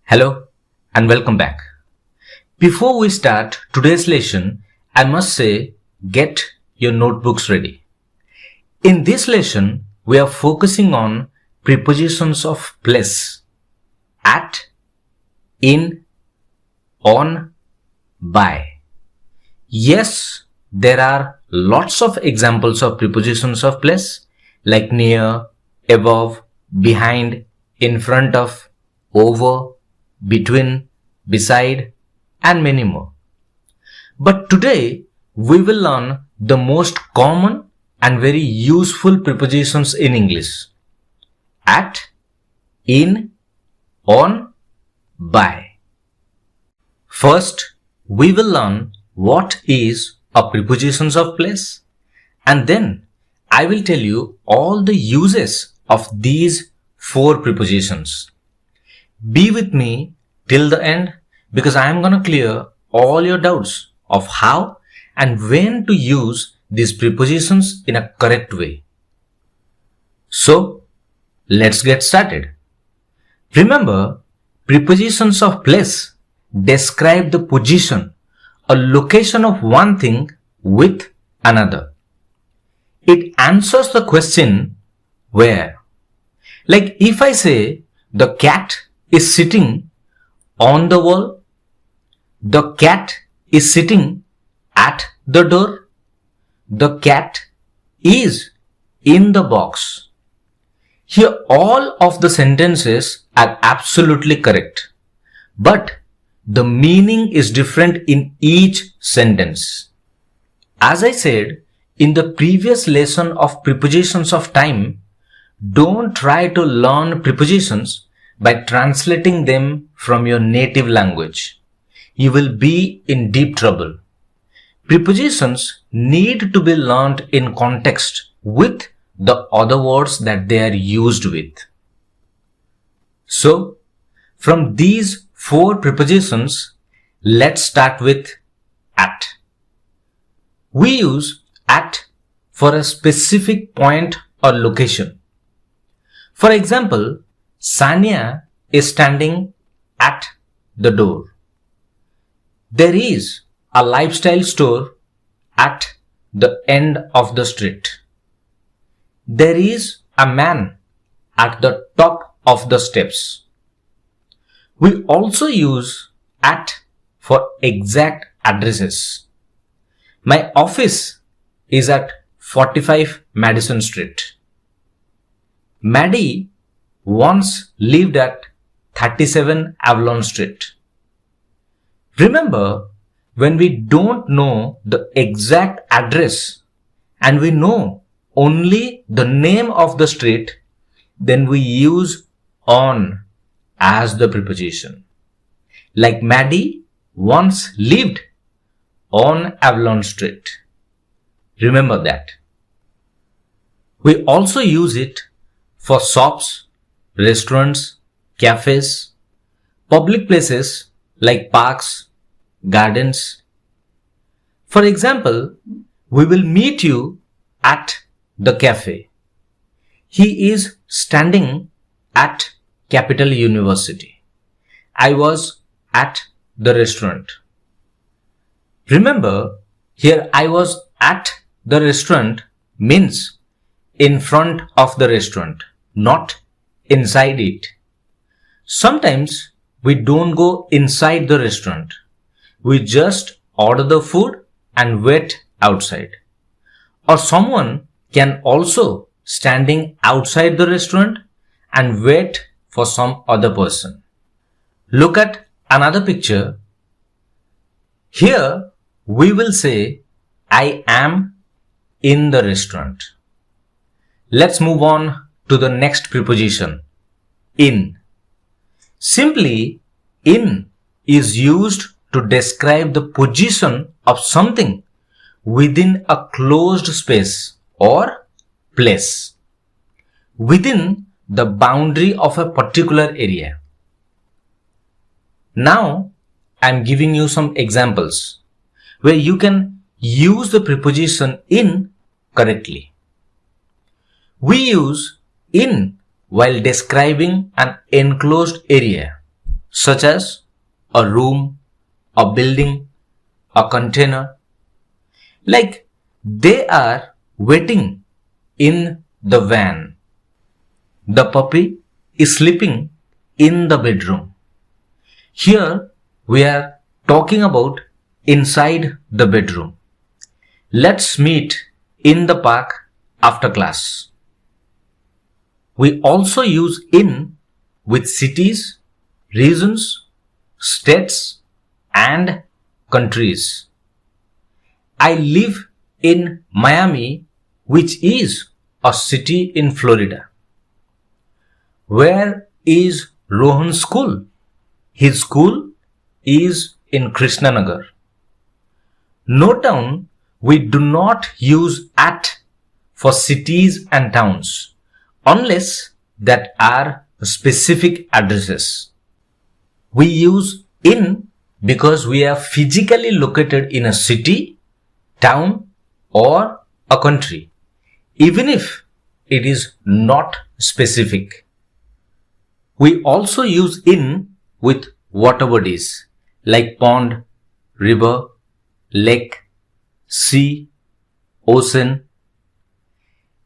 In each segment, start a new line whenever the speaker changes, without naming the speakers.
Hello and welcome back. Before we start today's lesson, I must say, get your notebooks ready. In this lesson, we are focusing on prepositions of place, at, in, on, by. Yes, there are lots of examples of prepositions of place like near, above, behind, in front of, over, between, beside, and many more. But today we will learn the most common and very useful prepositions in English: at, in, on, by. First, we will learn what is a prepositions of place, and then I will tell you all the uses of these four prepositions. Be with me till the end because I am going to clear all your doubts of how and when to use these prepositions in a correct way. So, let's get started. Remember, prepositions of place describe the position or location of one thing with another. It answers the question where. Like if I say the cat is sitting on the wall, the cat is sitting at the door, the cat is in the box. Here all of the sentences are absolutely correct, but the meaning is different in each sentence. As I said in the previous lesson of prepositions of time, don't try to learn prepositions by translating them from your native language. You will be in deep trouble. Prepositions need to be learned in context with the other words that they are used with. So, from these four prepositions, let's start with at. We use at for a specific point or location. For example, Sanya is standing at the door. There is a lifestyle store at the end of the street. There is a man at the top of the steps. We also use at for exact addresses. My office is at 45 Madison Street. Maddie once lived at 37 Avalon Street. Remember, when we don't know the exact address and we know only the name of the street, then we use on as the preposition. Like Maddie once lived on Avalon Street. Remember that. We also use it for shops, restaurants, cafes, public places like parks, gardens. For example, we will meet you at the cafe. He is standing at Capital University. I was at the restaurant. Remember, here I was at the restaurant means in front of the restaurant, not inside it. Sometimes we don't go inside the restaurant. We just order the food and wait outside. Or someone can also standing outside the restaurant and wait for some other person. Look at another picture. Here we will say I am in the restaurant. Let's move on to the next preposition, in. Simply, in is used to describe the position of something within a closed space or place, within the boundary of a particular area. Now, I am giving you some examples where you can use the preposition in correctly. We use in while describing an enclosed area. such as a room, a building, a container. Like they are waiting in the van. The puppy is sleeping in the bedroom. Here we are talking about inside the bedroom. Let's meet in the park after class. We also use in with cities, regions, states, and countries. I live in Miami, which is a city in Florida. Where is Rohan's school? His school is in Krishnanagar. Note down, we do not use at for cities and towns unless that are specific addresses. We use in because we are physically located in a city, town, or a country, even if it is not specific. We also use in with water bodies like pond, river, lake, sea, ocean.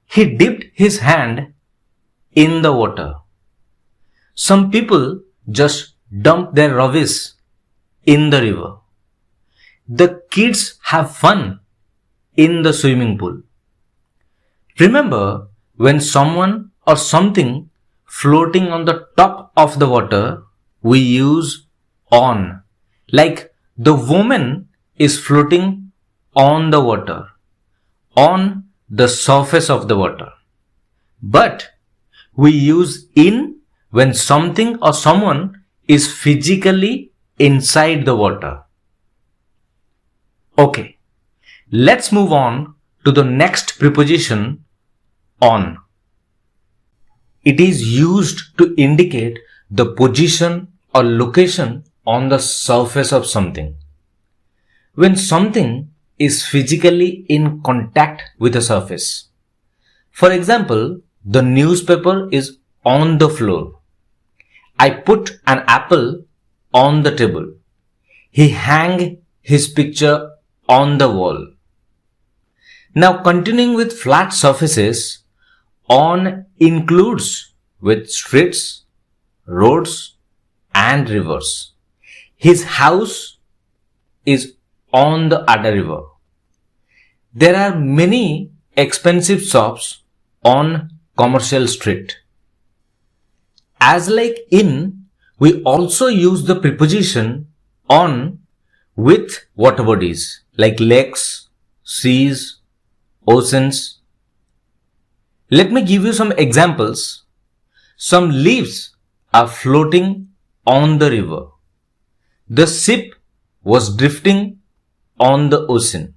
He dipped his hand in the water. Some people just dump their rubbish in the river. The kids have fun in the swimming pool. Remember, when someone or something floating on the top of the water, we use on. Like the woman is floating on the water, on the surface of the water. But we use in when something or someone is physically inside the water. Okay, let's move on to the next preposition, on. It is used to indicate the position or location on the surface of something. When something is physically in contact with a surface. For example, the newspaper is on the floor. I put an apple on the table. He hung his picture on the wall. Now continuing with flat surfaces, on includes with streets, roads, and rivers. His house is on the Ada River. There are many expensive shops on Commercial Street. As like in, we also use the preposition on with water bodies like lakes, seas, oceans. Let me give you some examples. Some leaves are floating on the river. The ship was drifting on the ocean.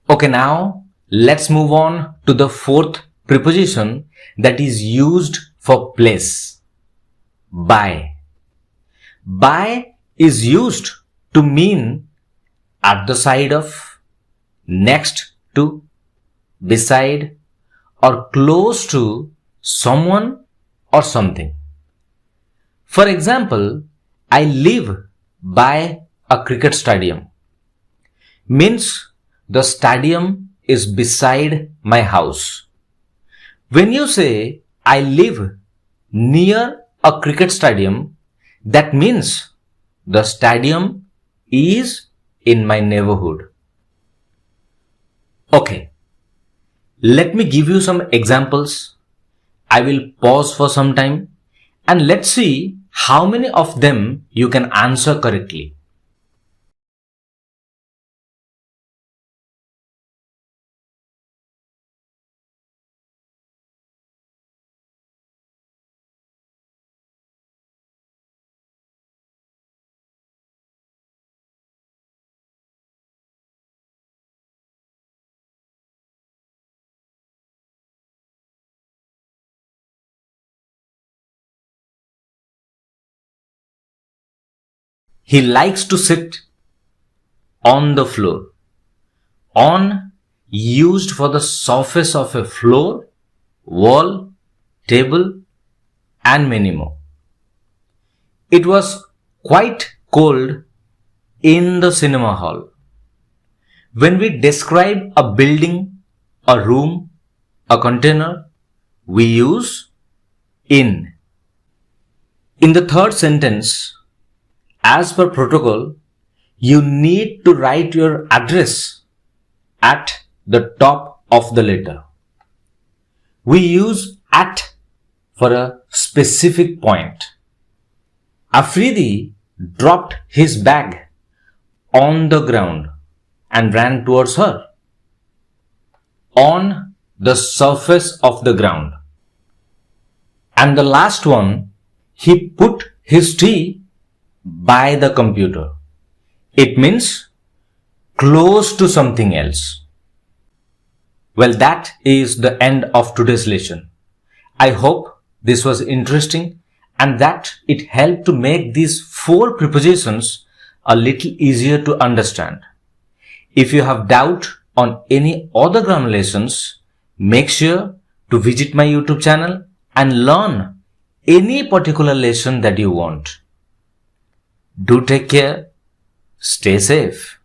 Okay, now let's move on to the fourth preposition that is used for place. By. By is used to mean at the side of, next to, beside, or close to someone or something. For example, I live by a cricket stadium. Means the stadium is beside my house. When you say I live near a cricket stadium, that means the stadium is in my neighborhood. Okay, let me give you some examples. I will pause for some time and let's see how many of them you can answer correctly. He likes to sit on the floor. On used for the surface of a floor, wall, table, and many more. It was quite cold in the cinema hall. When we describe a building, a room, a container, we use in. In the third sentence, as per protocol, you need to write your address at the top of the letter. We use at for a specific point. Afridi dropped his bag on the ground and ran towards her. On the surface of the ground. And the last one, he put his tea by the computer. It means close to something else. Well, that is the end of today's lesson. I hope this was interesting and that it helped to make these 4 prepositions a little easier to understand. If you have doubt on any other grammar lessons, make sure to visit my YouTube channel and learn any particular lesson that you want. Do take care. Stay safe.